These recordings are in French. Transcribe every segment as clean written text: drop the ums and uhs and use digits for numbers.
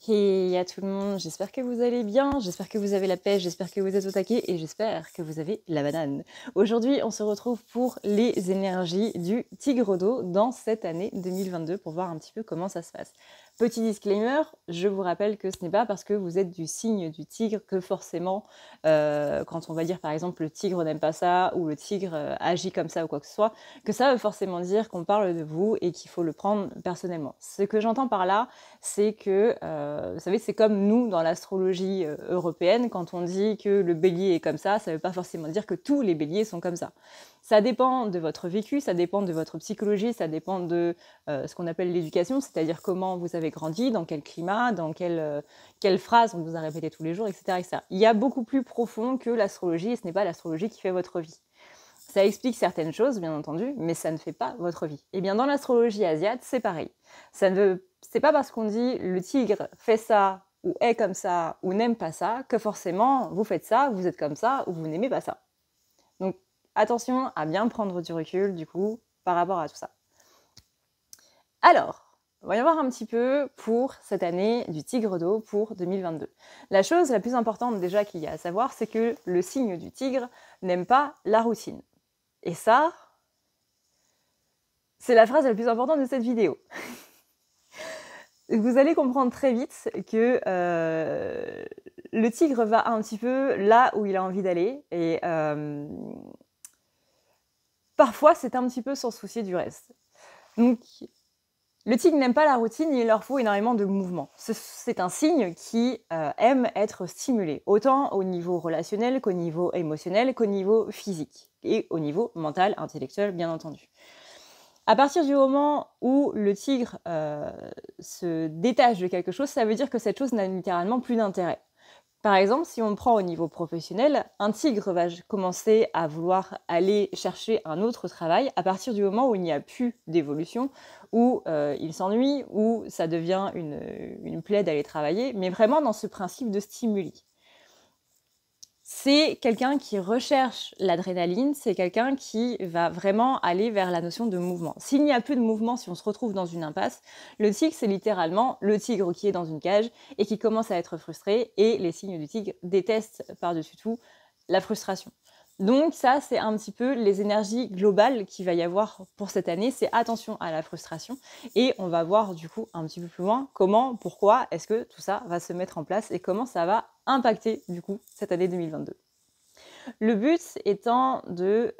Hey à tout le monde, j'espère que vous allez bien, j'espère que vous avez la pêche, j'espère que vous êtes au taquet et j'espère que vous avez la banane. Aujourd'hui, on se retrouve pour les énergies du tigre d'eau dans cette année 2022 pour voir un petit peu comment ça se passe. Petit disclaimer, je vous rappelle que ce n'est pas parce que vous êtes du signe du tigre que forcément, quand on va dire par exemple le tigre n'aime pas ça ou le tigre agit comme ça ou quoi que ce soit, que ça veut forcément dire qu'on parle de vous et qu'il faut le prendre personnellement. Ce que j'entends par là, c'est que, vous savez, c'est comme nous dans l'astrologie européenne, quand on dit que le bélier est comme ça ne veut pas forcément dire que tous les béliers sont comme ça. Ça dépend de votre vécu, ça dépend de votre psychologie, ça dépend de ce qu'on appelle l'éducation, c'est-à-dire comment vous avez grandi, dans quel climat, dans quelle phrase on vous a répété tous les jours, etc., etc. Il y a beaucoup plus profond que l'astrologie, et ce n'est pas l'astrologie qui fait votre vie. Ça explique certaines choses, bien entendu, mais ça ne fait pas votre vie. Et bien dans l'astrologie asiate, c'est pareil. C'est pas parce qu'on dit le tigre fait ça, ou est comme ça, ou n'aime pas ça, que forcément vous faites ça, vous êtes comme ça, ou vous n'aimez pas ça. Donc attention à bien prendre du recul, du coup, par rapport à tout ça. Alors, voyons voir un petit peu pour cette année du tigre d'eau pour 2022. La chose la plus importante déjà qu'il y a à savoir, c'est que le signe du tigre n'aime pas la routine. Et ça, c'est la phrase la plus importante de cette vidéo. Vous allez comprendre très vite que le tigre va un petit peu là où il a envie d'aller et parfois c'est un petit peu sans soucier du reste. Donc le tigre n'aime pas la routine, il leur faut énormément de mouvement. C'est un signe qui aime être stimulé, autant au niveau relationnel qu'au niveau émotionnel, qu'au niveau physique et au niveau mental, intellectuel bien entendu. À partir du moment où le tigre se détache de quelque chose, ça veut dire que cette chose n'a littéralement plus d'intérêt. Par exemple, si on prend au niveau professionnel, un tigre va commencer à vouloir aller chercher un autre travail à partir du moment où il n'y a plus d'évolution, où il s'ennuie, où ça devient une plaie d'aller travailler, mais vraiment dans ce principe de stimuli. C'est quelqu'un qui recherche l'adrénaline, c'est quelqu'un qui va vraiment aller vers la notion de mouvement. S'il n'y a plus de mouvement, si on se retrouve dans une impasse, le tigre, c'est littéralement le tigre qui est dans une cage et qui commence à être frustré, et les signes du tigre détestent par-dessus tout la frustration. Donc ça, c'est un petit peu les énergies globales qu'il va y avoir pour cette année, c'est attention à la frustration, et on va voir du coup un petit peu plus loin comment, pourquoi est-ce que tout ça va se mettre en place et comment ça va impacter du coup cette année 2022. Le but étant de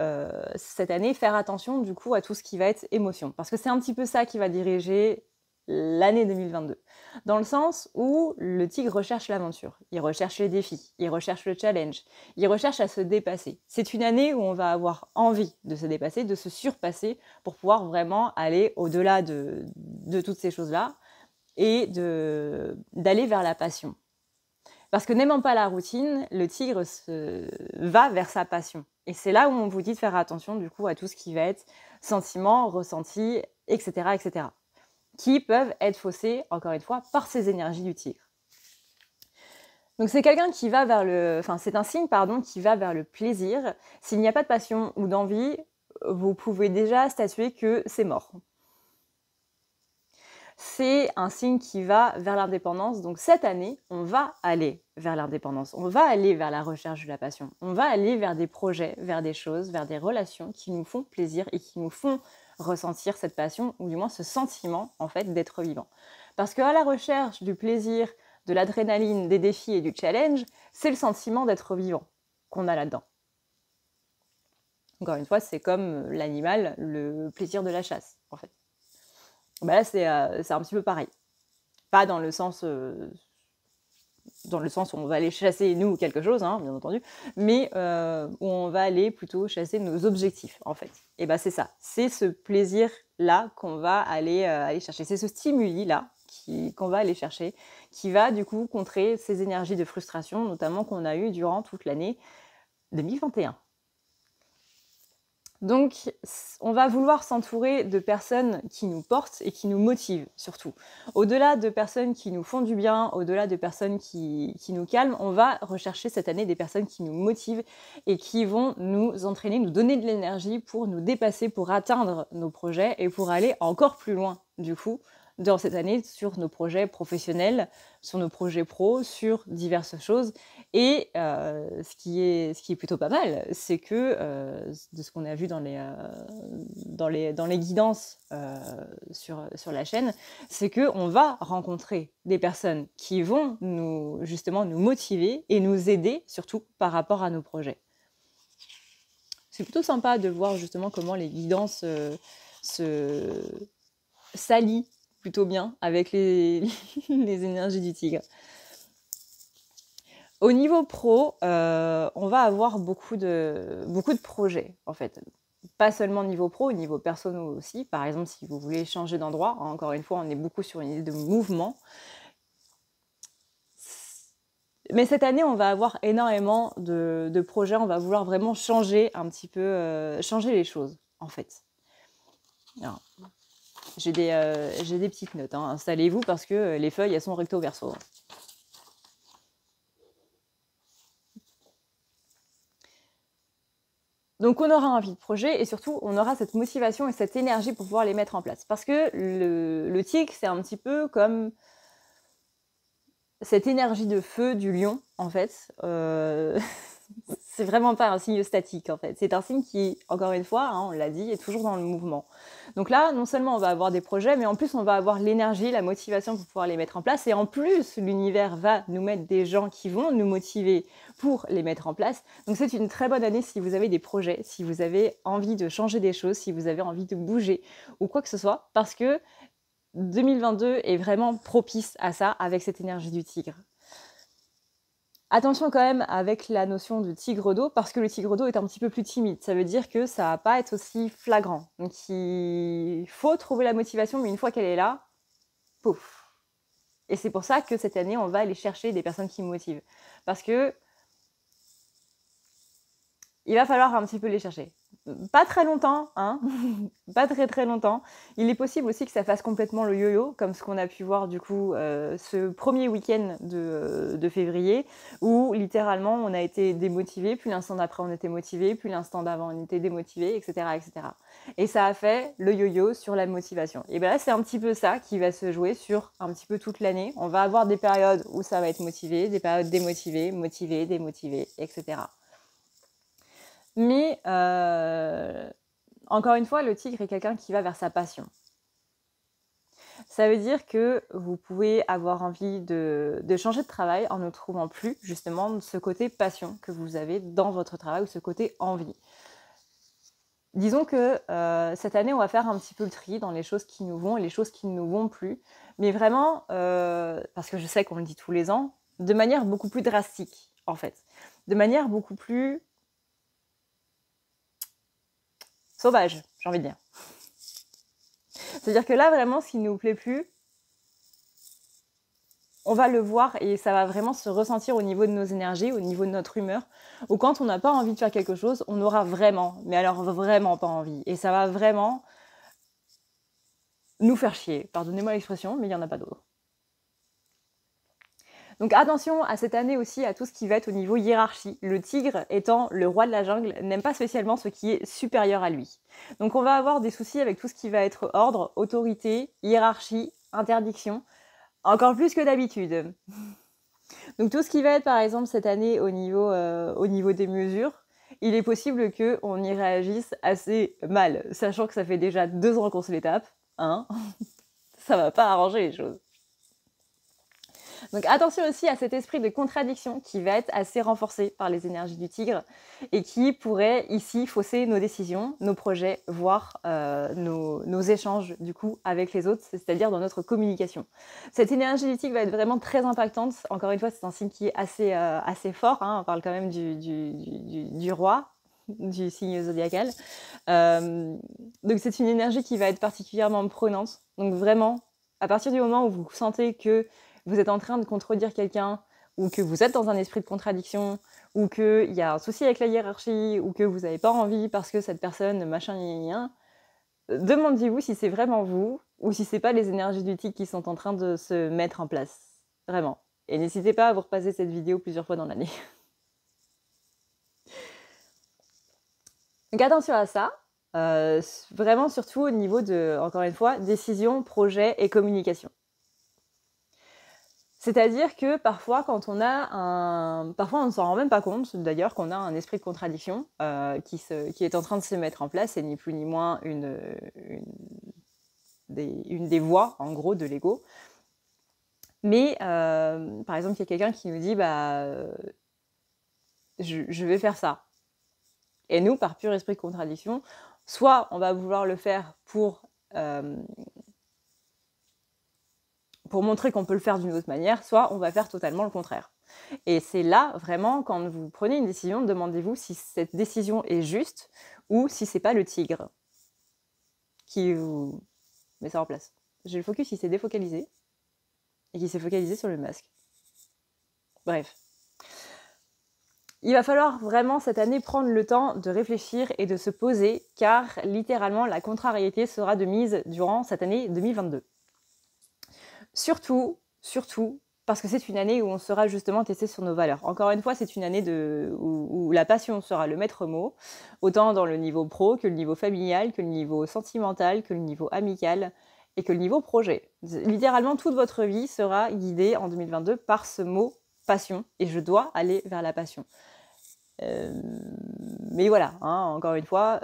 cette année faire attention du coup à tout ce qui va être émotion, parce que c'est un petit peu ça qui va diriger l'année 2022, dans le sens où le tigre recherche l'aventure, il recherche les défis, il recherche le challenge, il recherche à se dépasser. C'est une année où on va avoir envie de se dépasser, de se surpasser pour pouvoir vraiment aller au-delà de toutes ces choses-là et d'aller vers la passion. Parce que n'aimant pas la routine, le tigre va vers sa passion. Et c'est là où on vous dit de faire attention du coup à tout ce qui va être sentiments, ressentis, etc., etc., qui peuvent être faussés, encore une fois, par ces énergies du tigre. Donc c'est quelqu'un qui va vers le... Enfin, c'est un signe, pardon, qui va vers le plaisir. S'il n'y a pas de passion ou d'envie, vous pouvez déjà statuer que c'est mort. C'est un signe qui va vers l'indépendance. Donc cette année, on va aller vers l'indépendance, on va aller vers la recherche de la passion, on va aller vers des projets, vers des choses, vers des relations qui nous font plaisir et qui nous font ressentir cette passion, ou du moins ce sentiment en fait d'être vivant. Parce qu'à la recherche du plaisir, de l'adrénaline, des défis et du challenge, c'est le sentiment d'être vivant qu'on a là-dedans. Encore une fois, c'est comme l'animal, le plaisir de la chasse en fait. Bah là, c'est un petit peu pareil. Pas dans le sens où on va aller chasser, nous, quelque chose, hein, bien entendu, mais où on va aller plutôt chasser nos objectifs, en fait. Et bah c'est ça, c'est ce plaisir-là qu'on va aller chercher, c'est ce stimuli-là qu'on va aller chercher, qui va du coup contrer ces énergies de frustration, notamment qu'on a eues durant toute l'année 2021. Donc, on va vouloir s'entourer de personnes qui nous portent et qui nous motivent, surtout. Au-delà de personnes qui nous font du bien, au-delà de personnes qui nous calment, on va rechercher cette année des personnes qui nous motivent et qui vont nous entraîner, nous donner de l'énergie pour nous dépasser, pour atteindre nos projets et pour aller encore plus loin, du coup, dans cette année sur nos projets professionnels, sur nos projets pro, sur diverses choses. Et ce qui est plutôt pas mal, c'est que, de ce qu'on a vu dans les guidances, sur la chaîne, c'est qu'on va rencontrer des personnes qui vont justement nous motiver et nous aider surtout par rapport à nos projets. C'est plutôt sympa de voir justement comment les guidances, s'allient plutôt bien avec les énergies du tigre. Au niveau pro, on va avoir beaucoup de projets, en fait. Pas seulement niveau pro, au niveau perso aussi. Par exemple, si vous voulez changer d'endroit, encore une fois, on est beaucoup sur une idée de mouvement. Mais cette année, on va avoir énormément de projets. On va vouloir vraiment changer un petit peu, changer les choses, en fait. Alors, j'ai des petites notes, hein. Installez-vous parce que les feuilles, elles sont recto verso. Donc on aura envie de projet et surtout on aura cette motivation et cette énergie pour pouvoir les mettre en place. Parce que le tic, c'est un petit peu comme cette énergie de feu du lion, en fait. C'est vraiment pas un signe statique, en fait. C'est un signe qui, encore une fois, hein, on l'a dit, est toujours dans le mouvement. Donc là, non seulement on va avoir des projets, mais en plus on va avoir l'énergie, la motivation pour pouvoir les mettre en place. Et en plus, l'univers va nous mettre des gens qui vont nous motiver pour les mettre en place. Donc c'est une très bonne année si vous avez des projets, si vous avez envie de changer des choses, si vous avez envie de bouger ou quoi que ce soit, parce que 2022 est vraiment propice à ça avec cette énergie du tigre. Attention quand même avec la notion de tigre d'eau, parce que le tigre d'eau est un petit peu plus timide. Ça veut dire que ça va pas être aussi flagrant. Donc il faut trouver la motivation, mais une fois qu'elle est là, pouf. Et c'est pour ça que cette année, on va aller chercher des personnes qui me motivent. Parce que il va falloir un petit peu les chercher. Pas très longtemps, hein. Pas très très longtemps. Il est possible aussi que ça fasse complètement le yo-yo, comme ce qu'on a pu voir du coup ce premier week-end de février, où littéralement on a été démotivé, puis l'instant d'après on était motivé, puis l'instant d'avant on était démotivé, etc., etc. Et ça a fait le yo-yo sur la motivation. Et bien là c'est un petit peu ça qui va se jouer sur un petit peu toute l'année. On va avoir des périodes où ça va être motivé, des périodes démotivées, motivé, démotivé, etc. Mais encore une fois, le tigre est quelqu'un qui va vers sa passion. Ça veut dire que vous pouvez avoir envie de changer de travail en ne trouvant plus justement ce côté passion que vous avez dans votre travail ou ce côté envie. Disons que cette année, on va faire un petit peu le tri dans les choses qui nous vont et les choses qui ne nous vont plus. Mais vraiment, parce que je sais qu'on le dit tous les ans, de manière beaucoup plus drastique, en fait. De manière beaucoup plus sauvage, j'ai envie de dire. C'est-à-dire que là, vraiment, ce qui ne nous plaît plus, on va le voir et ça va vraiment se ressentir au niveau de nos énergies, au niveau de notre humeur, ou quand on n'a pas envie de faire quelque chose, on aura vraiment, mais alors vraiment pas envie. Et ça va vraiment nous faire chier. Pardonnez-moi l'expression, mais il n'y en a pas d'autre. Donc attention à cette année aussi à tout ce qui va être au niveau hiérarchie. Le tigre, étant le roi de la jungle, n'aime pas spécialement ce qui est supérieur à lui. Donc on va avoir des soucis avec tout ce qui va être ordre, autorité, hiérarchie, interdiction, encore plus que d'habitude. Donc tout ce qui va être par exemple cette année au niveau des mesures, il est possible qu'on y réagisse assez mal, sachant que ça fait déjà 2 ans qu'on se les tape, hein. Ça va pas arranger les choses. Donc attention aussi à cet esprit de contradiction qui va être assez renforcé par les énergies du tigre et qui pourrait ici fausser nos décisions, nos projets, voire nos échanges du coup avec les autres, c'est-à-dire dans notre communication. Cette énergie du tigre va être vraiment très impactante. Encore une fois, c'est un signe qui est assez fort, hein. On parle quand même du roi, du signe zodiacal. Donc c'est une énergie qui va être particulièrement prenante. Donc vraiment, à partir du moment où vous sentez que vous êtes en train de contredire quelqu'un, ou que vous êtes dans un esprit de contradiction, ou qu'il y a un souci avec la hiérarchie, ou que vous n'avez pas envie parce que cette personne, machin, demandez-vous si c'est vraiment vous, ou si c'est pas les énergies du tic qui sont en train de se mettre en place. Vraiment. Et n'hésitez pas à vous repasser cette vidéo plusieurs fois dans l'année. Donc attention à ça. vraiment surtout au niveau de, encore une fois, décision, projet et communication. C'est-à-dire que parfois, quand on a parfois on ne s'en rend même pas compte, d'ailleurs, qu'on a un esprit de contradiction qui est en train de se mettre en place, et ni plus ni moins une des voies, en gros, de l'ego. Mais, par exemple, il y a quelqu'un qui nous dit, je vais faire ça. Et nous, par pur esprit de contradiction, soit on va vouloir le faire pour montrer qu'on peut le faire d'une autre manière, soit on va faire totalement le contraire. Et c'est là, vraiment, quand vous prenez une décision, demandez-vous si cette décision est juste ou si c'est pas le tigre qui vous met ça en place. J'ai le focus qui s'est défocalisé et qui s'est focalisé sur le masque. Bref. Il va falloir vraiment cette année prendre le temps de réfléchir et de se poser, car littéralement la contrariété sera de mise durant cette année 2022. Surtout, parce que c'est une année où on sera justement testé sur nos valeurs. Encore une fois, c'est une année où la passion sera le maître mot, autant dans le niveau pro que le niveau familial, que le niveau sentimental, que le niveau amical et que le niveau projet. Littéralement, toute votre vie sera guidée en 2022 par ce mot passion, et je dois aller vers la passion. Mais voilà, encore une fois,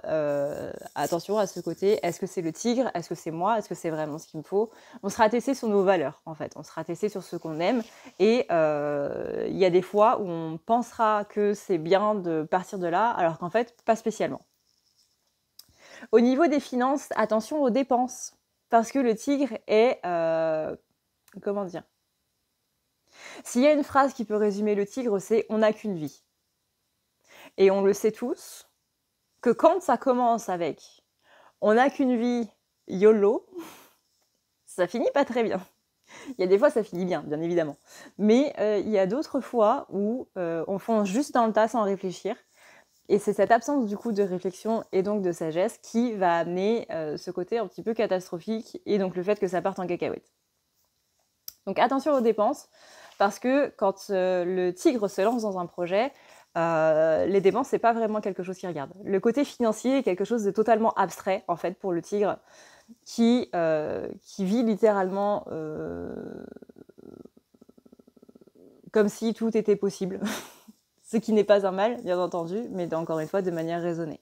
attention à ce côté, est-ce que c'est le tigre, est-ce que c'est moi, est-ce que c'est vraiment ce qu'il me faut? On sera testé sur nos valeurs, en fait, on sera testé sur ce qu'on aime, et il y a des fois où on pensera que c'est bien de partir de là, alors qu'en fait, pas spécialement. Au niveau des finances, attention aux dépenses, parce que le tigre est... comment dire? S'il y a une phrase qui peut résumer le tigre, c'est « on n'a qu'une vie ». Et on le sait tous, que quand ça commence avec « on n'a qu'une vie, YOLO », ça finit pas très bien. Il y a des fois, ça finit bien, bien évidemment. Mais il y a d'autres fois où on fonce juste dans le tas sans réfléchir. Et c'est cette absence du coup de réflexion et donc de sagesse qui va amener ce côté un petit peu catastrophique et donc le fait que ça parte en cacahuète. Donc attention aux dépenses, parce que quand le tigre se lance dans un projet, les dépenses, c'est pas vraiment quelque chose qu'il regarde. Le côté financier est quelque chose de totalement abstrait, en fait, pour le tigre, qui vit littéralement comme si tout était possible. Ce qui n'est pas un mal, bien entendu, mais encore une fois, de manière raisonnée.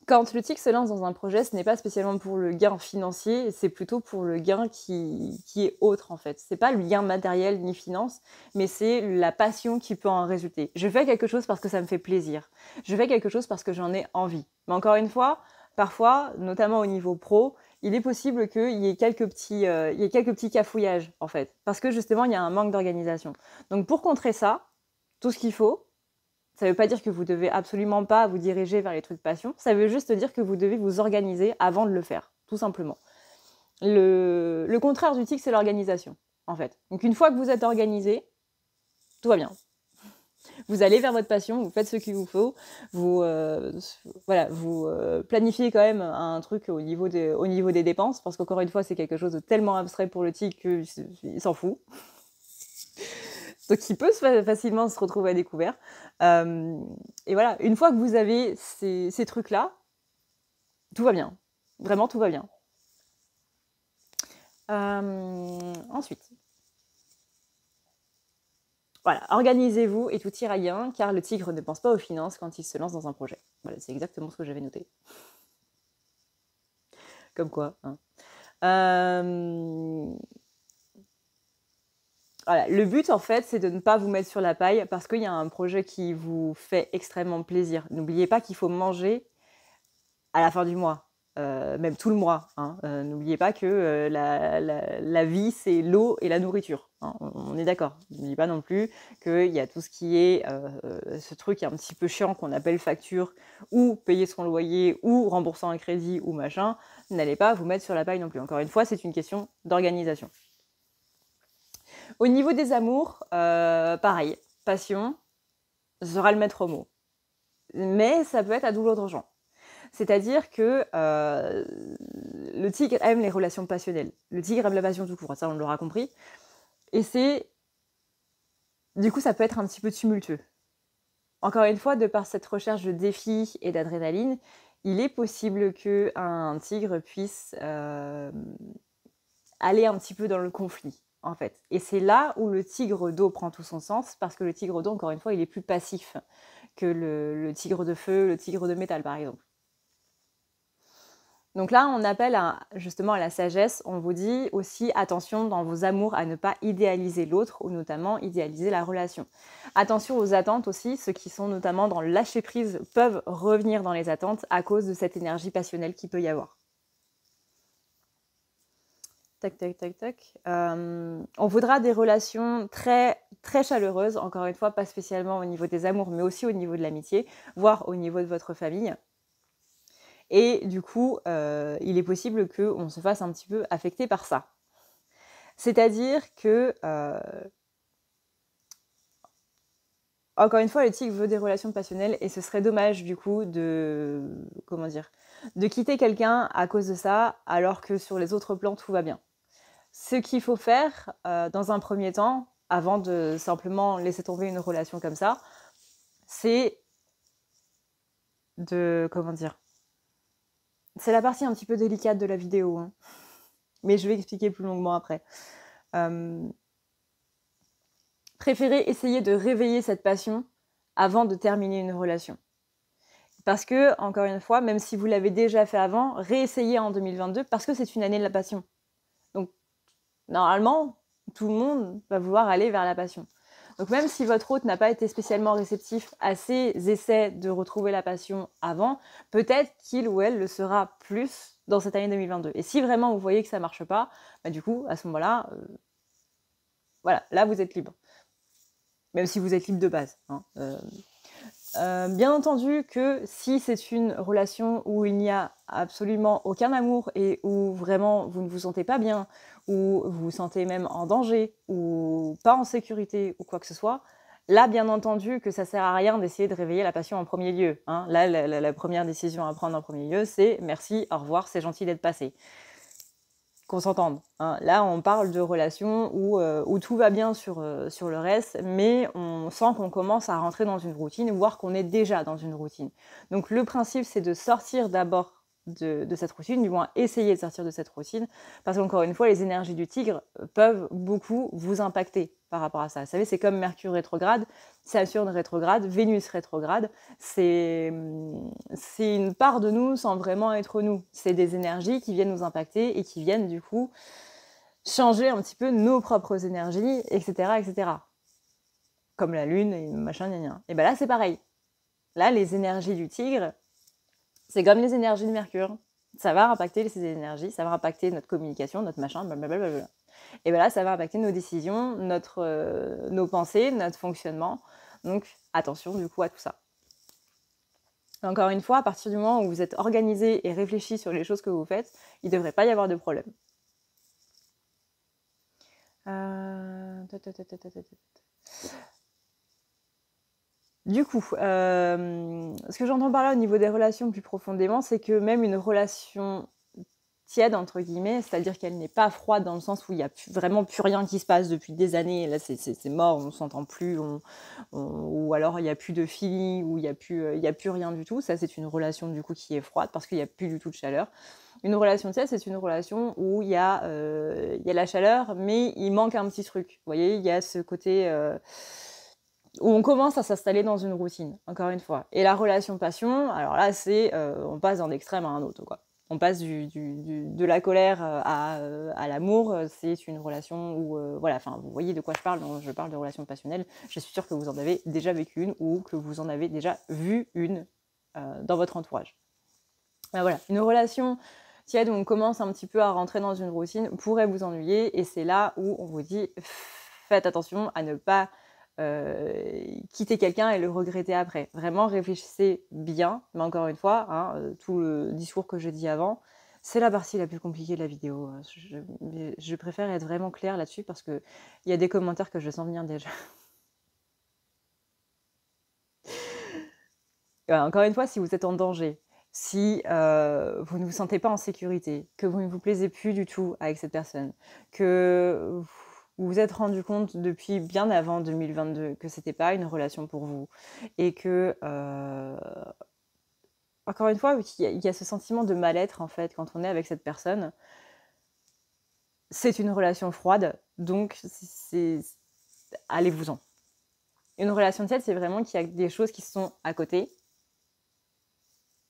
Quand le tigre se lance dans un projet, ce n'est pas spécialement pour le gain financier, c'est plutôt pour le gain qui est autre, en fait. C'est pas le gain matériel ni finance, mais c'est la passion qui peut en résulter. Je fais quelque chose parce que ça me fait plaisir. Je fais quelque chose parce que j'en ai envie. Mais encore une fois, parfois, notamment au niveau pro, il est possible qu'il y ait quelques petits cafouillages, en fait. Parce que justement, il y a un manque d'organisation. Donc pour contrer ça, tout ce qu'il faut, ça ne veut pas dire que vous devez absolument pas vous diriger vers les trucs passion, ça veut juste dire que vous devez vous organiser avant de le faire, tout simplement. Le contraire du tic, c'est l'organisation, en fait. Donc une fois que vous êtes organisé, tout va bien. Vous allez vers votre passion, vous faites ce qu'il vous faut, vous planifiez quand même un truc au niveau des dépenses, parce qu'encore une fois, c'est quelque chose de tellement abstrait pour le tic qu'il s'en fout. Donc il peut facilement se retrouver à découvert. Et voilà, une fois que vous avez ces trucs-là, tout va bien. Vraiment, tout va bien. Ensuite, voilà, organisez-vous et tout ira bien, car le tigre ne pense pas aux finances quand il se lance dans un projet. Voilà, c'est exactement ce que j'avais noté. Comme quoi, hein. Voilà, le but, en fait, c'est de ne pas vous mettre sur la paille parce qu'il y a un projet qui vous fait extrêmement plaisir. N'oubliez pas qu'il faut manger à la fin du mois, même tout le mois, hein. N'oubliez pas que la vie, c'est l'eau et la nourriture, hein. On est d'accord. N'oubliez pas non plus qu'il y a tout ce qui est ce truc un petit peu chiant qu'on appelle facture, ou payer son loyer, ou rembourser un crédit, ou machin. N'allez pas vous mettre sur la paille non plus. Encore une fois, c'est une question d'organisation. Au niveau des amours, pareil, passion sera le maître mot. Mais ça peut être à double tranchant. C'est-à-dire que le tigre aime les relations passionnelles. Le tigre aime la passion tout court, ça on l'aura compris. Et du coup, ça peut être un petit peu tumultueux. encore une fois, de par cette recherche de défis et d'adrénaline, il est possible qu'un tigre puisse aller un petit peu dans le conflit, en fait. Et c'est là où le tigre d'eau prend tout son sens, parce que le tigre d'eau, encore une fois, il est plus passif que le tigre de feu, le tigre de métal, par exemple. Donc là, on appelle justement à la sagesse. On vous dit aussi attention dans vos amours à ne pas idéaliser l'autre ou notamment idéaliser la relation. Attention aux attentes aussi, ceux qui sont notamment dans le lâcher prise peuvent revenir dans les attentes à cause de cette énergie passionnelle qu'il peut y avoir. Tac, tac, tac, tac. On voudra des relations très, très chaleureuses, encore une fois, pas spécialement au niveau des amours, mais aussi au niveau de l'amitié, voire au niveau de votre famille. Et du coup, il est possible qu'on se fasse un petit peu affecter par ça. C'est-à-dire que, encore une fois, le tigre veut des relations passionnelles et ce serait dommage du coup de quitter quelqu'un à cause de ça, alors que sur les autres plans, tout va bien. Ce qu'il faut faire, dans un premier temps, avant de simplement laisser tomber une relation comme ça, c'est de, c'est la partie un petit peu délicate de la vidéo, hein. Mais je vais expliquer plus longuement après. Préférez essayer de réveiller cette passion avant de terminer une relation. Parce que, encore une fois, même si vous l'avez déjà fait avant, réessayez en 2022 parce que c'est une année de la passion. Donc, normalement, tout le monde va vouloir aller vers la passion. Donc même si votre hôte n'a pas été spécialement réceptif à ces essais de retrouver la passion avant, peut-être qu'il ou elle le sera plus dans cette année 2022. Et si vraiment vous voyez que ça ne marche pas, bah du coup, à ce moment-là, voilà, là vous êtes libre. Même si vous êtes libre de base, hein. Bien entendu que si c'est une relation où il n'y a absolument aucun amour et où vraiment vous ne vous sentez pas bien, ou vous vous sentez même en danger, ou pas en sécurité, ou quoi que ce soit, là, bien entendu que ça sert à rien d'essayer de réveiller la passion en premier lieu, hein. Là, la première décision à prendre en premier lieu, c'est merci, au revoir, c'est gentil d'être passé. Qu'on s'entende, hein. Là, on parle de relations où tout va bien sur le reste, mais on sent qu'on commence à rentrer dans une routine, voire qu'on est déjà dans une routine. Donc le principe, c'est de sortir d'abord de cette routine, du moins essayer de sortir de cette routine, parce qu'encore une fois, les énergies du tigre peuvent beaucoup vous impacter par rapport à ça. Vous savez, c'est comme Mercure rétrograde, Saturne rétrograde, Vénus rétrograde, c'est une part de nous sans vraiment être nous. C'est des énergies qui viennent nous impacter et qui viennent du coup changer un petit peu nos propres énergies, etc., etc. Comme la lune et machin, gna gna. Et ben là, c'est pareil. Là, les énergies du tigre, c'est comme les énergies de Mercure. Ça va impacter ces énergies, ça va impacter notre communication, notre machin, blablabla. Et bien là, ça va impacter nos décisions, nos pensées, notre fonctionnement. Donc, attention du coup à tout ça. Encore une fois, à partir du moment où vous êtes organisé et réfléchi sur les choses que vous faites, il ne devrait pas y avoir de problème. Du coup, ce que j'entends par là au niveau des relations plus profondément, c'est que même une relation tiède, entre guillemets, c'est-à-dire qu'elle n'est pas froide dans le sens où il n'y a vraiment plus rien qui se passe depuis des années, là c'est mort, on ne s'entend plus, ou alors il n'y a plus de feeling, ou il n'y a plus rien du tout, ça c'est une relation du coup qui est froide parce qu'il n'y a plus du tout de chaleur. Une relation tiède, c'est une relation où il y a la chaleur, mais il manque un petit truc. Vous voyez, il y a ce côté où on commence à s'installer dans une routine, encore une fois. Et la relation passion, alors là, c'est on passe d'un extrême à un autre, quoi. On passe de la colère à l'amour. C'est une relation où, voilà, enfin, vous voyez de quoi je parle. Je parle de relation passionnelle. Je suis sûre que vous en avez déjà vécu une ou que vous en avez déjà vu une dans votre entourage. Ben voilà, une relation tiède où on commence un petit peu à rentrer dans une routine pourrait vous ennuyer. Et c'est là où on vous dit, faites attention à ne pas quitter quelqu'un et le regretter après. Vraiment, réfléchissez bien, mais encore une fois, hein, tout le discours que je dis avant, c'est la partie la plus compliquée de la vidéo. Je préfère être vraiment claire là-dessus parce qu'il y a des commentaires que je sens venir déjà. Encore une fois, si vous êtes en danger, si vous ne vous sentez pas en sécurité, que vous ne vous plaisez plus du tout avec cette personne, que vous vous êtes rendu compte depuis bien avant 2022 que c'était pas une relation pour vous et que, encore une fois, il y a ce sentiment de mal-être, en fait, quand on est avec cette personne. C'est une relation froide, donc allez-vous-en. Une relation tiède, c'est vraiment qu'il y a des choses qui sont à côté,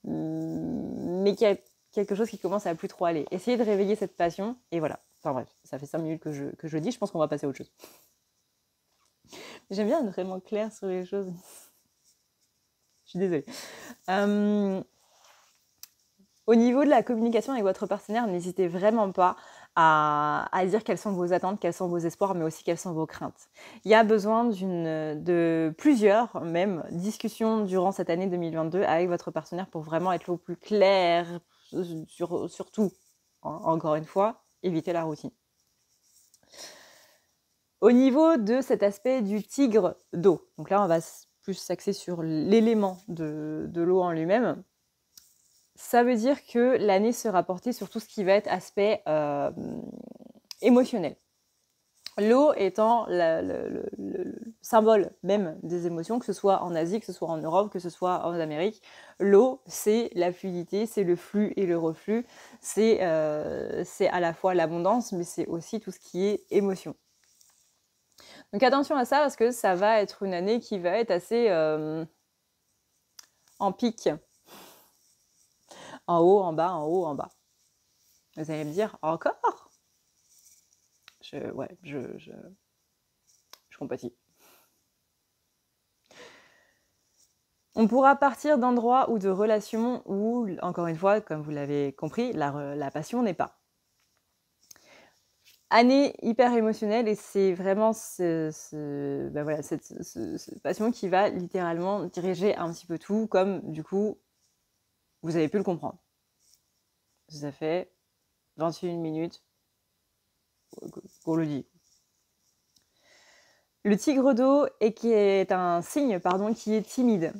mais qu'il y a quelque chose qui commence à plus trop aller. Essayez de réveiller cette passion, et voilà. Enfin bref, ça fait 5 minutes que je le dis, je pense qu'on va passer à autre chose. J'aime bien être vraiment claire sur les choses. Je suis désolée. Au niveau de la communication avec votre partenaire, n'hésitez vraiment pas à dire quelles sont vos attentes, quels sont vos espoirs, mais aussi quelles sont vos craintes. Il y a besoin de plusieurs, même, discussions durant cette année 2022 avec votre partenaire pour vraiment être au plus clair sur tout. Encore une fois, évitez la routine. Au niveau de cet aspect du tigre d'eau, donc là, on va plus s'axer sur l'élément de l'eau en lui-même. Ça veut dire que l'année sera portée sur tout ce qui va être aspect émotionnel. L'eau étant le symbole même des émotions, que ce soit en Asie, que ce soit en Europe, que ce soit en Amérique. L'eau, c'est la fluidité, c'est le flux et le reflux, c'est à la fois l'abondance, mais c'est aussi tout ce qui est émotion. Donc attention à ça, parce que ça va être une année qui va être assez en pic. En haut, en bas, en haut, en bas. Vous allez me dire, encore ? Je compatis. On pourra partir d'endroits ou de relations où, encore une fois, comme vous l'avez compris, la passion n'est pas. Année hyper émotionnelle, et c'est vraiment cette passion qui va littéralement diriger un petit peu tout, comme du coup, vous avez pu le comprendre. Ça fait 21 minutes qu'on le dit. Le tigre d'eau est un signe qui est timide.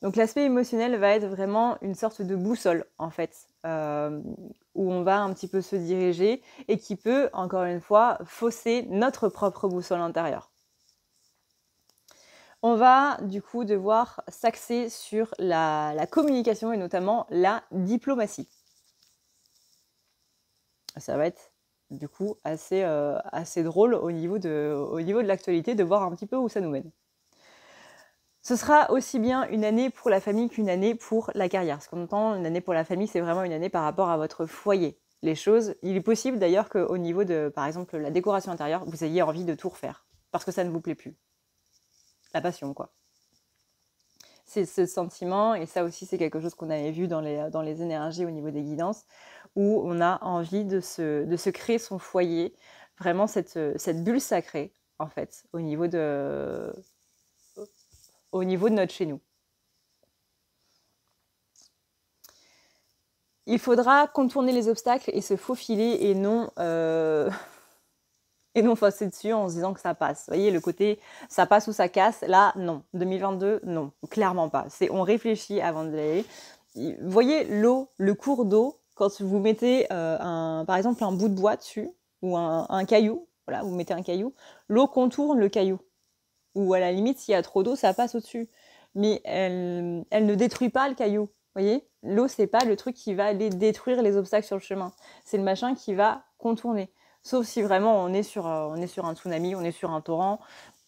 Donc l'aspect émotionnel va être vraiment une sorte de boussole, en fait, où on va un petit peu se diriger et qui peut, encore une fois, fausser notre propre boussole intérieure. On va du coup devoir s'axer sur la communication et notamment la diplomatie. Ça va être du coup assez drôle au niveau de l'actualité de voir un petit peu où ça nous mène. Ce sera aussi bien une année pour la famille qu'une année pour la carrière. Ce qu'on entend, une année pour la famille, c'est vraiment une année par rapport à votre foyer. Les choses, il est possible d'ailleurs qu'au niveau de, par exemple, la décoration intérieure, vous ayez envie de tout refaire parce que ça ne vous plaît plus. La passion, quoi. C'est ce sentiment, et ça aussi c'est quelque chose qu'on avait vu dans les énergies au niveau des guidances, où on a envie de se créer son foyer, vraiment cette bulle sacrée, en fait, au niveau de notre chez nous. Il faudra contourner les obstacles et se faufiler et non passer dessus en se disant que ça passe. Vous voyez, le côté ça passe ou ça casse, là, non. 2022, non, clairement pas. On réfléchit avant de l'aller. Vous voyez l'eau, le cours d'eau, quand vous mettez par exemple un bout de bois dessus ou un caillou, voilà, vous mettez un caillou, l'eau contourne le caillou. Ou à la limite, s'il y a trop d'eau, ça passe au-dessus. Mais elle ne détruit pas le caillou. Vous voyez, l'eau, c'est pas le truc qui va aller détruire les obstacles sur le chemin. C'est le machin qui va contourner. Sauf si vraiment on est sur un tsunami, on est sur un torrent.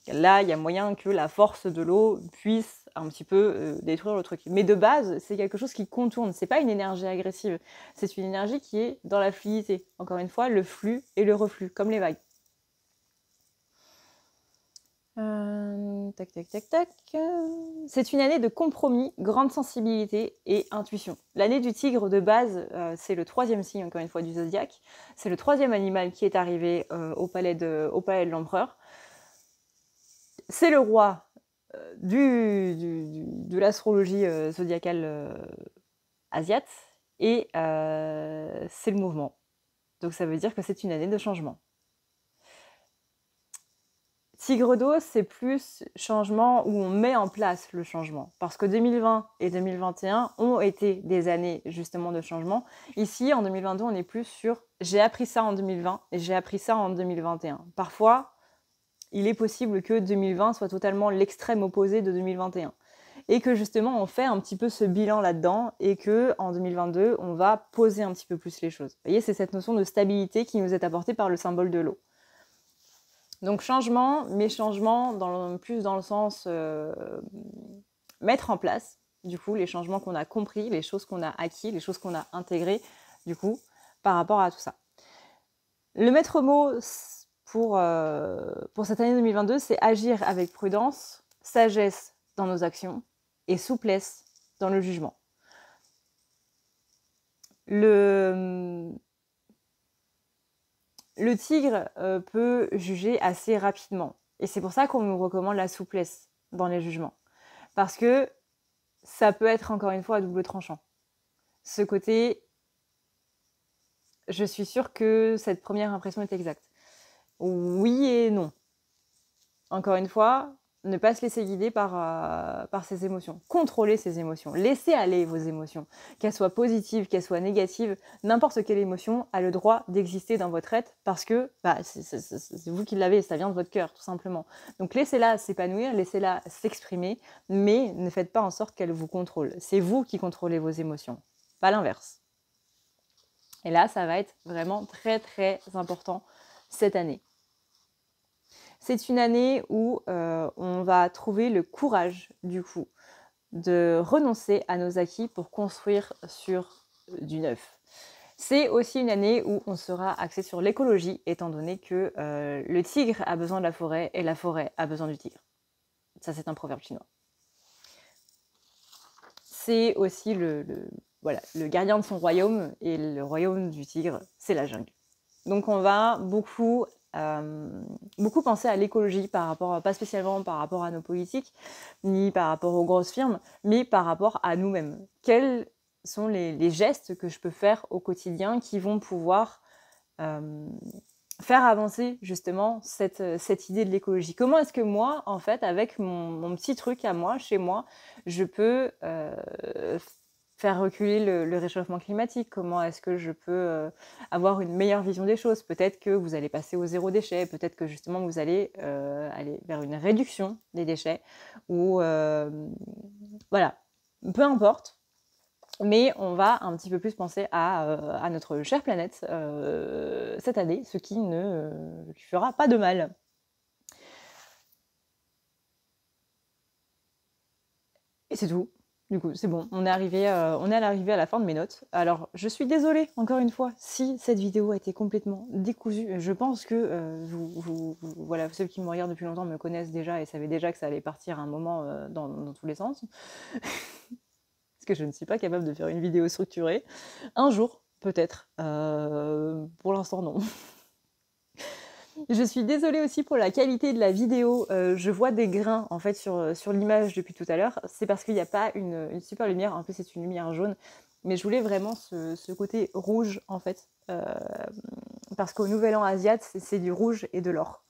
Là, il y a moyen que la force de l'eau puisse un petit peu détruire le truc. Mais de base, c'est quelque chose qui contourne. C'est pas une énergie agressive. C'est une énergie qui est dans la fluidité. Encore une fois, le flux et le reflux, comme les vagues. C'est une année de compromis, grande sensibilité et intuition. L'année du tigre de base, c'est le 3e signe, encore une fois, du zodiaque. C'est le 3e animal qui est arrivé au palais de l'empereur. C'est le roi de l'astrologie zodiacale asiate, et c'est le mouvement. Donc ça veut dire que c'est une année de changement. Tigre d'eau, c'est plus changement où on met en place le changement. Parce que 2020 et 2021 ont été des années justement de changement. Ici, en 2022, on est plus sur j'ai appris ça en 2020 et j'ai appris ça en 2021. Parfois, il est possible que 2020 soit totalement l'extrême opposé de 2021. Et que justement, on fait un petit peu ce bilan là-dedans et qu'en 2022, on va poser un petit peu plus les choses. Vous voyez, c'est cette notion de stabilité qui nous est apportée par le symbole de l'eau. Donc changement, mais changement plus dans le sens mettre en place, du coup, les changements qu'on a compris, les choses qu'on a acquis, les choses qu'on a intégrées, du coup, par rapport à tout ça. Le maître mot pour cette année 2022, c'est agir avec prudence, sagesse dans nos actions et souplesse dans le jugement. Le tigre peut juger assez rapidement. Et c'est pour ça qu'on nous recommande la souplesse dans les jugements. Parce que ça peut être, encore une fois, à double tranchant. Ce côté, je suis sûre que cette première impression est exacte. Oui et non. Encore une fois, ne pas se laisser guider par ses émotions. Contrôler ses émotions. Laissez aller vos émotions. Qu'elles soient positives, qu'elles soient négatives, n'importe quelle émotion a le droit d'exister dans votre être parce que c'est vous qui l'avez, ça vient de votre cœur, tout simplement. Donc laissez-la s'épanouir, laissez-la s'exprimer, mais ne faites pas en sorte qu'elle vous contrôle. C'est vous qui contrôlez vos émotions, pas l'inverse. Et là, ça va être vraiment très très important cette année. C'est une année où on va trouver le courage, du coup, de renoncer à nos acquis pour construire sur du neuf. C'est aussi une année où on sera axé sur l'écologie, étant donné que le tigre a besoin de la forêt et la forêt a besoin du tigre. Ça, c'est un proverbe chinois. C'est aussi le gardien de son royaume, et le royaume du tigre, c'est la jungle. Donc on va beaucoup penser à l'écologie pas spécialement par rapport à nos politiques, ni par rapport aux grosses firmes, mais par rapport à nous-mêmes. Quels sont les gestes que je peux faire au quotidien qui vont pouvoir faire avancer justement cette idée de l'écologie? Comment est-ce que moi, en fait, avec mon petit truc à moi, chez moi, je peux faire reculer le réchauffement climatique? Comment est-ce que je peux avoir une meilleure vision des choses? Peut-être que vous allez passer au zéro déchet, peut-être que justement vous allez aller vers une réduction des déchets, ou voilà, peu importe. Mais on va un petit peu plus penser à notre chère planète cette année, ce qui ne lui fera pas de mal. Et c'est tout. Du coup, c'est bon, on est à l'arrivée à la fin de mes notes. Alors, je suis désolée, encore une fois, si cette vidéo a été complètement décousue. Je pense que voilà, ceux qui me regardent depuis longtemps me connaissent déjà et savaient déjà que ça allait partir à un moment dans tous les sens. Parce que je ne suis pas capable de faire une vidéo structurée. Un jour, peut-être. Pour l'instant, non. Je suis désolée aussi pour la qualité de la vidéo. Je vois des grains en fait sur l'image depuis tout à l'heure. C'est parce qu'il n'y a pas une super lumière. En plus, c'est une lumière jaune. Mais je voulais vraiment ce côté rouge en fait. Parce qu'au Nouvel An asiate, c'est du rouge et de l'or.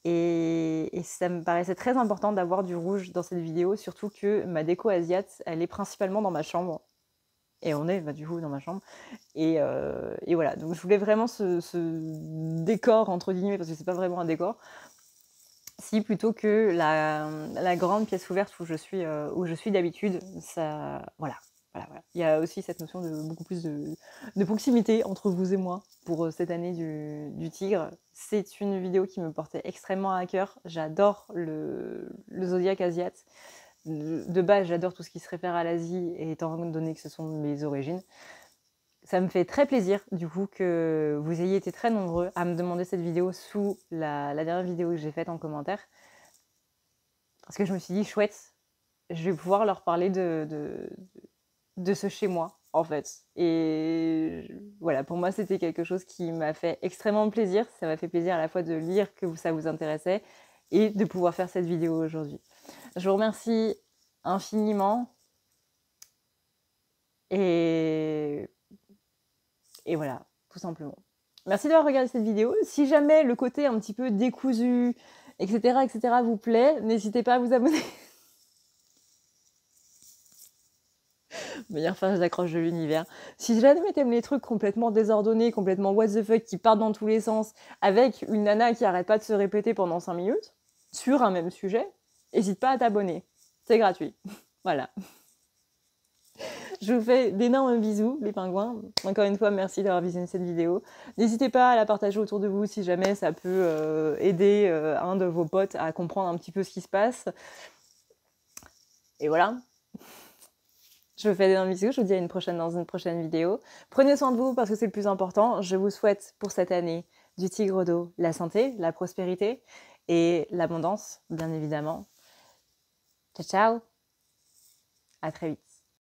Et ça me paraissait très important d'avoir du rouge dans cette vidéo. Surtout que ma déco asiate, elle est principalement dans ma chambre. Et on est du coup dans ma chambre. Et voilà, donc je voulais vraiment ce décor, entre guillemets, parce que c'est pas vraiment un décor, si plutôt que la grande pièce ouverte où je suis d'habitude. Ça, voilà. Il y a aussi cette notion de beaucoup plus de proximité entre vous et moi pour cette année du tigre. C'est une vidéo qui me portait extrêmement à cœur. J'adore le zodiaque asiate. De base, j'adore tout ce qui se réfère à l'Asie, et étant donné que ce sont mes origines, ça me fait très plaisir du coup que vous ayez été très nombreux à me demander cette vidéo sous la dernière vidéo que j'ai faite en commentaire. Parce que je me suis dit, chouette, je vais pouvoir leur parler de ce chez moi, en fait. Et voilà, pour moi, c'était quelque chose qui m'a fait extrêmement plaisir. Ça m'a fait plaisir à la fois de lire que ça vous intéressait et de pouvoir faire cette vidéo aujourd'hui. Je vous remercie infiniment. Et voilà, tout simplement. Merci d'avoir regardé cette vidéo. Si jamais le côté un petit peu décousu etc., vous plaît, n'hésitez pas à vous abonner. Meilleure phrase d'accroche de l'univers. Si jamais t'aimes les trucs complètement désordonnés, complètement what the fuck, qui partent dans tous les sens, avec une nana qui arrête pas de se répéter pendant 5 minutes, sur un même sujet, n'hésite pas à t'abonner. C'est gratuit. Voilà. Je vous fais d'énormes bisous, les pingouins. Encore une fois, merci d'avoir visionné cette vidéo. N'hésitez pas à la partager autour de vous si jamais ça peut aider un de vos potes à comprendre un petit peu ce qui se passe. Et voilà. Je vous fais d'énormes bisous. Je vous dis à une prochaine dans une prochaine vidéo. Prenez soin de vous parce que c'est le plus important. Je vous souhaite pour cette année du tigre d'eau, la santé, la prospérité et l'abondance, bien évidemment. Ciao, ciao. À très vite.